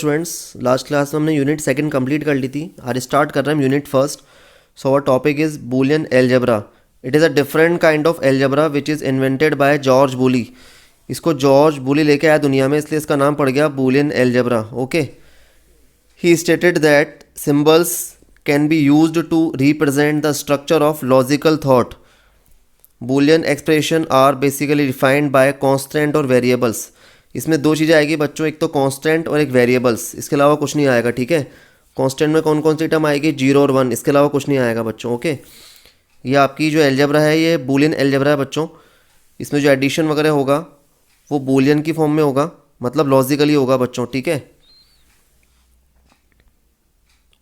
Students, last class में हमने unit second complete कर ली थी। आज स्टार्ट कर रहे हैं unit first. So our topic is Boolean algebra. It is a different kind of algebra which is invented by George Boole. इसको George बूली लेके आया दुनिया में, इसलिए इसका नाम पड़ गया Boolean algebra. Okay, he stated that symbols can be used to represent the structure of logical thought. Boolean expression are basically defined by constant और वेरिएबल्स। इसमें दो चीज़ें आएगी बच्चों, एक तो कांस्टेंट और एक वेरिएबल्स। इसके अलावा कुछ नहीं आएगा, ठीक है। कांस्टेंट में कौन कौन सी टर्म आएगी? 0 और 1, इसके अलावा कुछ नहीं आएगा बच्चों। ओके, ये आपकी जो एलजेब्रा है ये बूलियन एलजेब्रा है बच्चों। इसमें जो एडिशन वगैरह होगा वो बूलियन की फॉर्म में होगा, मतलब लॉजिकली होगा बच्चों, ठीक है।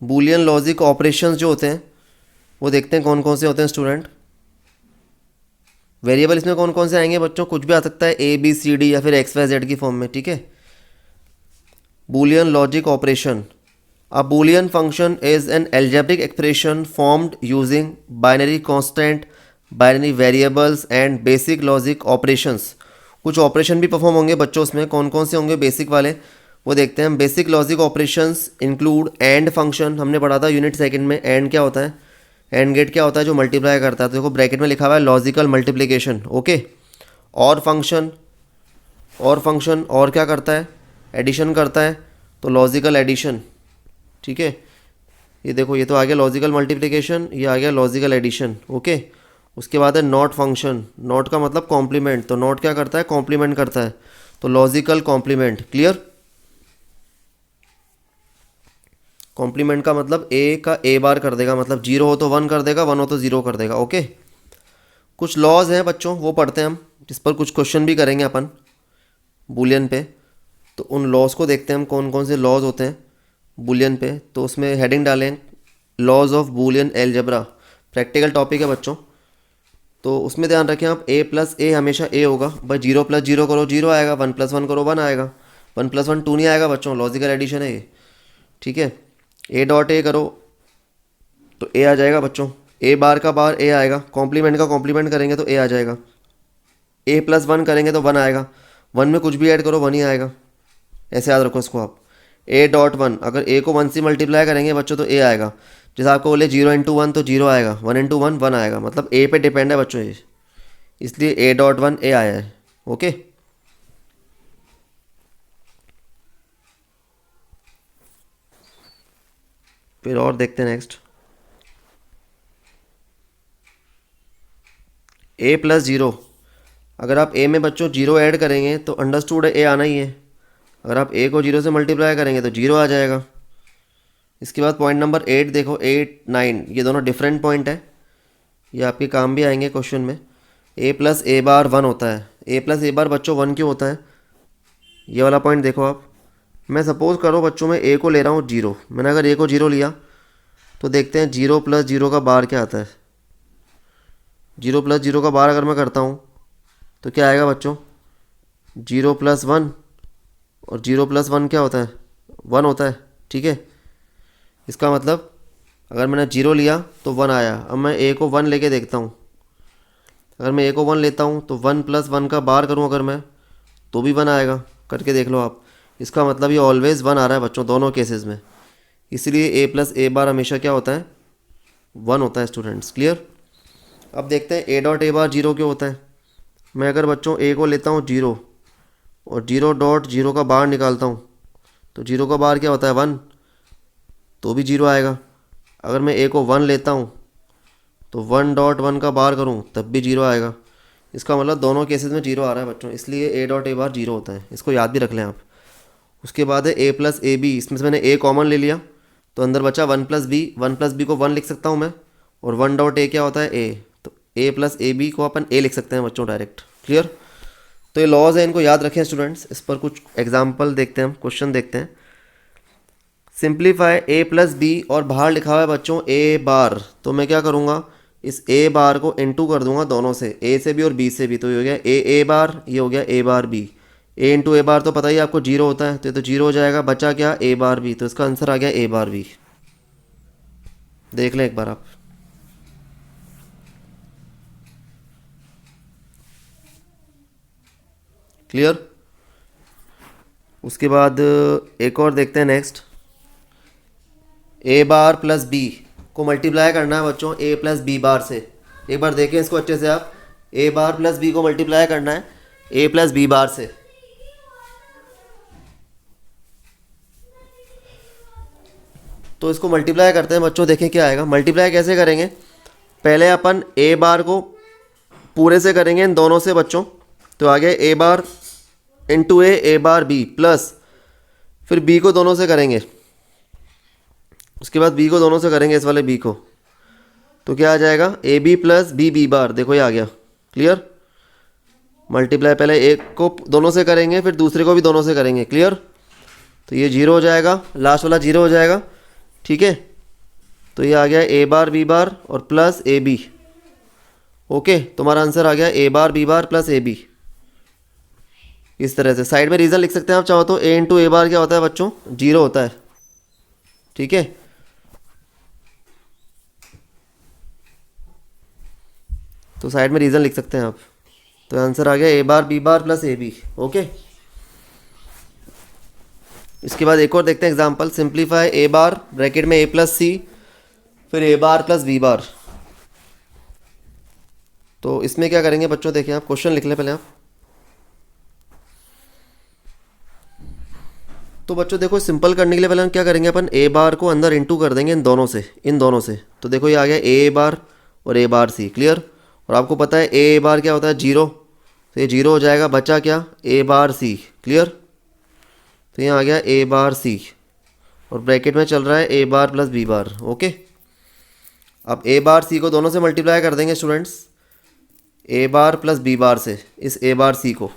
बूलियन लॉजिक ऑपरेशंस जो होते हैं वो देखते हैं कौन कौन से होते हैं स्टूडेंट। वेरिएबल इसमें कौन कौन से आएंगे बच्चों? कुछ भी आ सकता है, ए बी सी डी या फिर एक्स वाई जेड की फॉर्म में, ठीक है। Boolean logic operation. A Boolean function is an algebraic expression formed using binary constant, binary variables and basic logic operations. कुछ ऑपरेशन भी परफॉर्म होंगे बच्चों, उसमें कौन कौन से होंगे बेसिक वाले वो देखते हैं हम। Basic logic operations include and function, हमने पढ़ा था यूनिट सेकंड में। एंड क्या होता है? एंड गेट क्या होता है? जो मल्टीप्लाई करता है। तो देखो ब्रैकेट में लिखा हुआ है लॉजिकल मल्टीप्लिकेशन। ओके, और फंक्शन, और फंक्शन और क्या करता है? एडिशन करता है, तो लॉजिकल एडिशन, ठीक है। ये देखो, ये तो आ गया लॉजिकल मल्टीप्लिकेशन, ये आ गया लॉजिकल एडिशन। ओके, उसके बाद है नॉट फंक्शन। नॉट का मतलब कॉम्प्लीमेंट, तो नॉट क्या करता है? कॉम्प्लीमेंट करता है, तो लॉजिकल कॉम्प्लीमेंट। क्लियर? कॉम्प्लीमेंट का मतलब ए का ए बार कर देगा, मतलब 0 हो तो 1 कर देगा, 1 हो तो 0 कर देगा। ओके, कुछ लॉज हैं बच्चों, वो पढ़ते हैं हम, जिस पर कुछ क्वेश्चन भी करेंगे अपन बूलियन पे। तो उन लॉज को देखते हैं हम, कौन कौन से लॉज होते हैं बूलियन पे। तो उसमें हेडिंग डालें laws of Boolean algebra. Practical topic है बच्चों, तो उसमें ध्यान रखें आप, ए प्लस ए हमेशा ए होगा। भाई 0 प्लस 0 करो 0 आएगा, 1 प्लस 1 करो 1 आएगा, 1 प्लस 1 2 नहीं आएगा बच्चों। लॉजिकल एडिशन है ये, ठीक है। ए डॉट ए करो तो ए आ जाएगा बच्चों। ए बार का बार ए आएगा, कॉम्प्लीमेंट का कॉम्प्लीमेंट करेंगे तो ए आ जाएगा। ए प्लस 1 करेंगे तो 1 आएगा, 1 में कुछ भी ऐड करो 1 ही आएगा। ऐसे याद रखो इसको आप। ए डॉट 1, अगर ए को 1 से मल्टीप्लाई करेंगे बच्चों तो ए आएगा। जैसे आपको बोले 0 इंटू 1 तो 0 आएगा, 1 इंटू 1 1 आएगा, मतलब ए पे डिपेंड है बच्चों ये, इसलिए ए डॉट 1 ए आया है। ओके, फिर और देखते हैं नेक्स्ट। ए प्लस 0, अगर आप ए में बच्चों 0 ऐड करेंगे तो अंडरस्टूड है ए आना ही है। अगर आप ए को 0 से मल्टीप्लाई करेंगे तो 0 आ जाएगा। इसके बाद पॉइंट नंबर 8 देखो, 8 9 ये दोनों डिफरेंट पॉइंट है, ये आपके काम भी आएंगे क्वेश्चन में। ए प्लस ए बार 1 होता है। ए प्लस ए बार बच्चों 1 क्यों होता है? ये वाला पॉइंट देखो आप। मैं सपोज़ करो बच्चों में ए को ले रहा हूँ 0, मैंने अगर ए को 0 लिया तो देखते हैं 0 प्लस 0 का बार क्या आता है। 0 प्लस 0 का बार अगर मैं करता हूँ तो क्या आएगा बच्चों? 0 प्लस 1, और 0 प्लस 1 क्या होता है? 1 होता है, ठीक है। इसका मतलब अगर मैंने 0 लिया तो 1 आया। अब मैं ए को 1 लेके देखता हूँ। अगर मैं ए को 1 लेता हूँ तो 1 प्लस 1 का बार करूँ अगर मैं, तो भी 1 आएगा। करके देख लो आप। इसका मतलब ये ऑलवेज़ 1 आ रहा है बच्चों दोनों केसेस में, इसलिए ए प्लस ए बार हमेशा क्या होता है? 1 होता है स्टूडेंट्स। क्लियर? अब देखते हैं ए डॉट ए बार 0 क्यों होता है। मैं अगर बच्चों ए को लेता हूँ 0 और 0 डॉट 0 का बार निकालता हूँ तो 0 का बार क्या होता है? 1, तो भी 0 आएगा। अगर मैं ए को 1 लेता हूँ तो 1 डॉट 1 का बार करूँ तब भी 0 आएगा। इसका मतलब दोनों केसेस में 0 आ रहा है बच्चों, इसलिए ए डॉट ए बार 0 होता है। इसको याद भी रख लें आप। उसके बाद है ए प्लस ए बी, इसमें से मैंने ए कॉमन ले लिया तो अंदर बचा 1 प्लस बी। 1 प्लस बी को 1 लिख सकता हूँ मैं, और 1 डॉट ए क्या होता है? ए, तो ए प्लस ए बी को अपन ए लिख सकते हैं बच्चों डायरेक्ट। क्लियर? तो ये लॉज है, इनको याद रखें स्टूडेंट्स। इस पर कुछ एग्जाम्पल देखते हैं हम, क्वेश्चन देखते हैं। सिंप्लीफाई ए प्लस बी, और बाहर लिखा हुआ है बच्चों ए बार, तो मैं क्या करूँगा? इस ए बार को इनटू कर दूंगा दोनों से, ए से भी और बी से भी। तो ये हो गया ए बार, ये हो गया A bar B. A into ए बार तो पता ही आपको 0 होता है, तो ये तो 0 हो जाएगा। बचा क्या? ए बार बी, तो इसका आंसर आ गया ए बार बी। देख लें एक बार आप। क्लियर? उसके बाद एक और देखते हैं नेक्स्ट। ए बार प्लस बी को मल्टीप्लाई करना है बच्चों ए प्लस बी बार से। एक बार देखें इसको अच्छे से आप। ए बार प्लस बी को मल्टीप्लाई करना है ए प्लस बी बार से। तो इसको मल्टीप्लाई करते हैं बच्चों, देखें क्या आएगा। मल्टीप्लाई कैसे करेंगे, पहले अपन ए बार को पूरे से करेंगे इन दोनों से बच्चों। तो आ गया A bar into A bar B plus फिर बी को दोनों से करेंगे। उसके बाद बी को दोनों से करेंगे, इस वाले बी को। तो क्या आ जाएगा A B plus B B bar. देखो ये आ गया, क्लियर। मल्टीप्लाई पहले एक को दोनों से करेंगे फिर दूसरे को भी दोनों से करेंगे, क्लियर। तो ये जीरो हो जाएगा, लास्ट वाला जीरो हो जाएगा, ठीक है। तो ये आ गया ए बार बी बार और प्लस ए बी। ओके, तुम्हारा आंसर आ गया A bar B bar plus A B. इस तरह से साइड में रीज़न लिख सकते हैं आप चाहो तो। ए इंटू ए बार क्या होता है बच्चों, जीरो होता है, ठीक है। तो साइड में रीज़न लिख सकते हैं आप। तो आंसर आ गया A bar B bar plus A B. Okay, इसके बाद एक और देखते हैं example. Simplify A bar bracket में ए प्लस सी फिर ए बार प्लस बी बार। तो इसमें क्या करेंगे बच्चों, देखिए आप क्वेश्चन लिख लें पहले आप। तो बच्चों देखो, सिंपल करने के लिए पहले हम क्या करेंगे, अपन ए बार को अंदर इंटू कर देंगे इन दोनों से। तो देखो ये आ गया ए बार और ए बार सी, क्लियर। और आपको पता है ए बार क्या होता है, जीरो। तो ये जीरो हो जाएगा, बचा क्या ए बार सी, क्लियर। तो यहाँ आ गया ए बार सी और ब्रैकेट में चल रहा है ए बार प्लस बी बार। ओके, अब ए बार सी को दोनों से मल्टीप्लाई कर देंगे स्टूडेंट्स, ए बार प्लस बी बार से, इस ए बार सी को।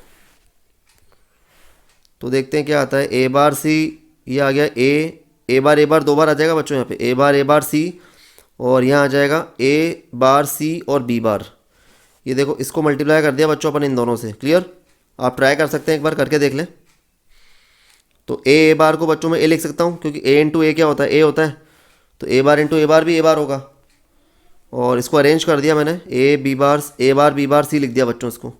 तो देखते हैं क्या आता है। ए बार सी, ये आ गया ए बार दो बार आ जाएगा बच्चों यहाँ पे, ए बार सी। और यहाँ आ जाएगा ए बार सी और बी बार। ये देखो इसको मल्टीप्लाई कर दिया बच्चों अपन इन दोनों से, क्लियर। आप ट्राई कर सकते हैं, एक बार करके देख लें। तो ए बार को बच्चों में ए लिख सकता हूँ क्योंकि ए इंटू ए क्या होता है, ए होता है। तो ए बार इंटू ए बार भी ए बार होगा। और इसको अरेंज कर दिया मैंने, ए बार बी बार सी लिख दिया बच्चों इसको।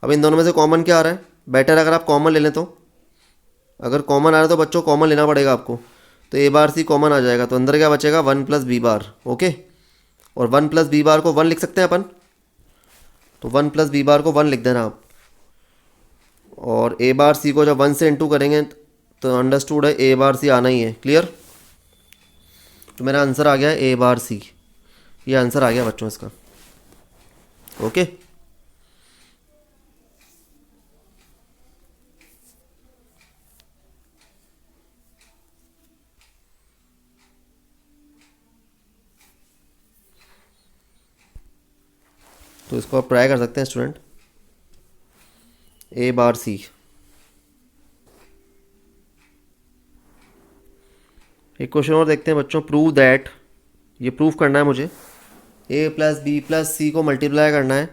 अब इन दोनों में से कॉमन क्या आ रहा है, बेटर अगर आप कॉमन ले लें तो। अगर कॉमन आ रहा है तो बच्चों कॉमन लेना पड़ेगा आपको। तो ए बार सी कॉमन आ जाएगा, तो अंदर क्या बचेगा, one plus B bar. Okay, और वन प्लस बी बार को वन लिख सकते हैं अपन। तो वन प्लस बी बार को वन लिख देना आप। और ए बार सी को जब वन से इंटू करेंगे तो अंडरस्टूड है ए बार सी आना ही है, क्लियर। तो मेरा आंसर आ गया है ए बार सी। ये आंसर आ गया बच्चों इसका। ओके, तो इसको आप ट्राई कर सकते हैं स्टूडेंट, ए बार सी। एक क्वेश्चन और देखते हैं बच्चों। प्रूव दैट, ये प्रूफ करना है मुझे, ए प्लस बी प्लस सी को मल्टीप्लाई करना है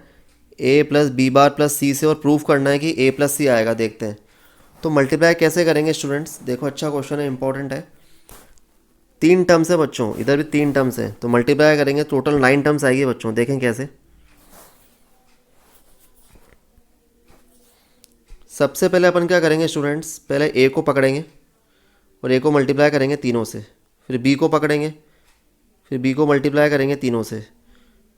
ए प्लस बी बार प्लस सी से और प्रूफ करना है कि ए प्लस सी आएगा। देखते हैं तो मल्टीप्लाई कैसे करेंगे स्टूडेंट्स। देखो अच्छा क्वेश्चन है, इंपॉर्टेंट है। तीन टर्म्स है बच्चों, इधर भी तीन टर्म्स है। तो मल्टीप्लाई करेंगे टोटल 9 टर्म्स आएगी बच्चों। देखें कैसे। सबसे पहले अपन क्या करेंगे स्टूडेंट्स, पहले ए को पकड़ेंगे और ए को मल्टीप्लाई करेंगे तीनों से। फिर बी को पकड़ेंगे, फिर बी को मल्टीप्लाई करेंगे तीनों से।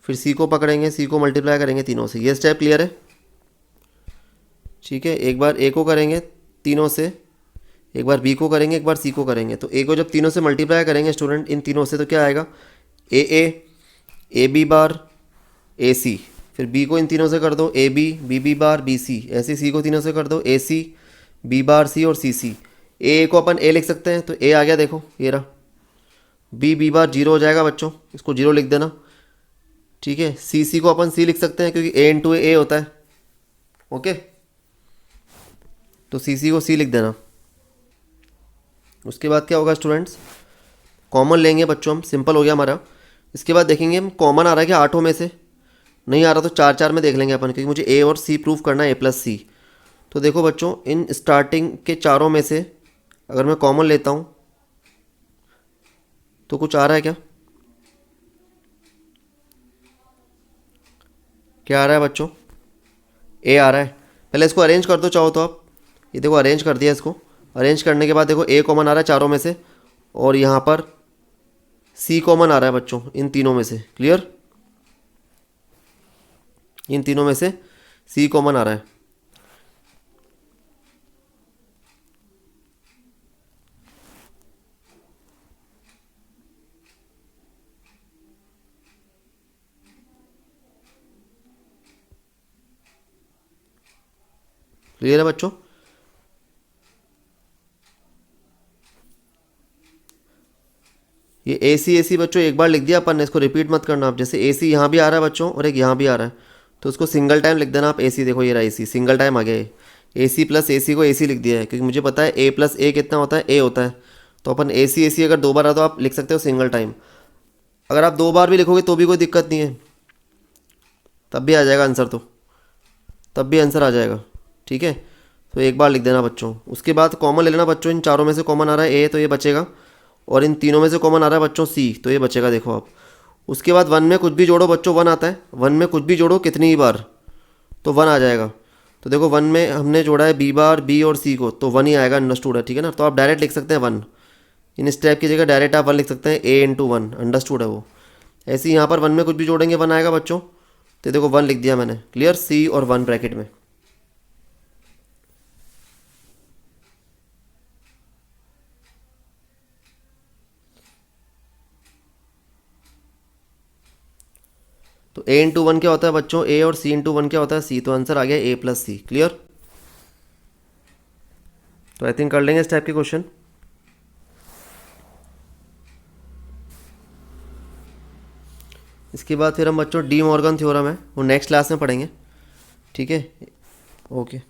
फिर सी को पकड़ेंगे, सी को मल्टीप्लाई करेंगे तीनों से। ये स्टेप क्लियर है, ठीक है। एक बार ए को करेंगे तीनों से, एक बार बी को करेंगे, एक बार सी को करेंगे। तो ए को जब तीनों से मल्टीप्लाई करेंगे स्टूडेंट इन तीनों से, तो क्या आएगा, ए बी बार ए सी। फिर बी को इन तीनों से कर दो A B B bar B C. ऐसे सी को तीनों से कर दो ए सी बी बार सी और सी सी। ए को अपन ए लिख सकते हैं, तो ए आ गया, देखो ये रहा। बी बार जीरो हो जाएगा बच्चों, इसको जीरो लिख देना, ठीक है। सी को अपन सी लिख सकते हैं क्योंकि ए इंटू ए होता है। ओके, तो सी को सी लिख देना। उसके बाद क्या होगा स्टूडेंट्स, कॉमन लेंगे बच्चों हम, सिंपल हो गया हमारा। इसके बाद देखेंगे हम कॉमन आ रहा है क्या आठों में से। नहीं आ रहा तो चार चार में देख लेंगे अपन, क्योंकि मुझे ए और सी प्रूफ करना है, ए प्लस सी। तो देखो बच्चों, इन स्टार्टिंग के चारों में से अगर मैं कॉमन लेता हूँ तो कुछ आ रहा है क्या, क्या आ रहा है बच्चों, ए आ रहा है। पहले इसको अरेंज कर दो चाहो तो आप। ये देखो अरेंज कर दिया इसको। अरेंज करने के बाद देखो ए कॉमन आ रहा है चारों में से, और यहाँ पर सी कॉमन आ रहा है बच्चों इन तीनों में से। क्लियर? इन तीनों में से सी कॉमन आ रहा है। क्लियर है बच्चों? ये ए सी बच्चों एक बार लिख दिया अपन ने, इसको रिपीट मत करना आप। जैसे ए सी यहाँ भी आ रहा है बच्चों और एक यहाँ भी आ रहा है, तो उसको सिंगल टाइम लिख देना आप ए सी। देखो ये रहा ए सी, सिंगल टाइम आ गया है। ए सी प्लस ए सी को ए सी लिख दिया है, क्योंकि मुझे पता है ए प्लस ए कितना होता है, ए होता है। तो अपन ए सी अगर दो बार आ तो आप लिख सकते हो सिंगल टाइम। अगर आप दो बार भी लिखोगे तो भी कोई दिक्कत नहीं है, तब भी आ जाएगा आंसर। तो तब भी आंसर आ जाएगा। ठीक है, तो एक बार लिख देना बच्चों। उसके बाद कॉमन ले लेना बच्चों, इन चारों में से कॉमन आ रहा है ए, तो ये बचेगा। और इन तीनों में से कॉमन आ रहा है बच्चों सी, तो ये बचेगा। देखो आप उसके बाद वन में कुछ भी जोड़ो बच्चों, वन आता है। वन में कुछ भी जोड़ो कितनी ही बार, तो वन आ जाएगा। तो देखो वन में हमने जोड़ा है बी बार, बी और सी को, तो वन ही आएगा। अंडरस्टूड है? ठीक है ना? तो आप डायरेक्ट लिख सकते हैं वन। इन स्टेप की जगह डायरेक्ट आप वन लिख सकते हैं, ए इंटू वन। अंडरस्टूड है वो? ऐसे ही यहाँ पर वन में कुछ भी जोड़ेंगे वन आएगा बच्चों। तो देखो वन लिख दिया मैंने। क्लियर? सी और वन ब्रैकेट में। तो ए इंटू वन क्या होता है बच्चों? ए, और सी इंटू वन क्या होता है? सी। तो आंसर आ गया ए प्लस सी। क्लियर? तो आई थिंक कर लेंगे इस टाइप के क्वेश्चन। इसके बाद फिर हम बच्चों डी मॉर्गन थ्योरम है वो नेक्स्ट क्लास में पढ़ेंगे। ठीक है? ओके।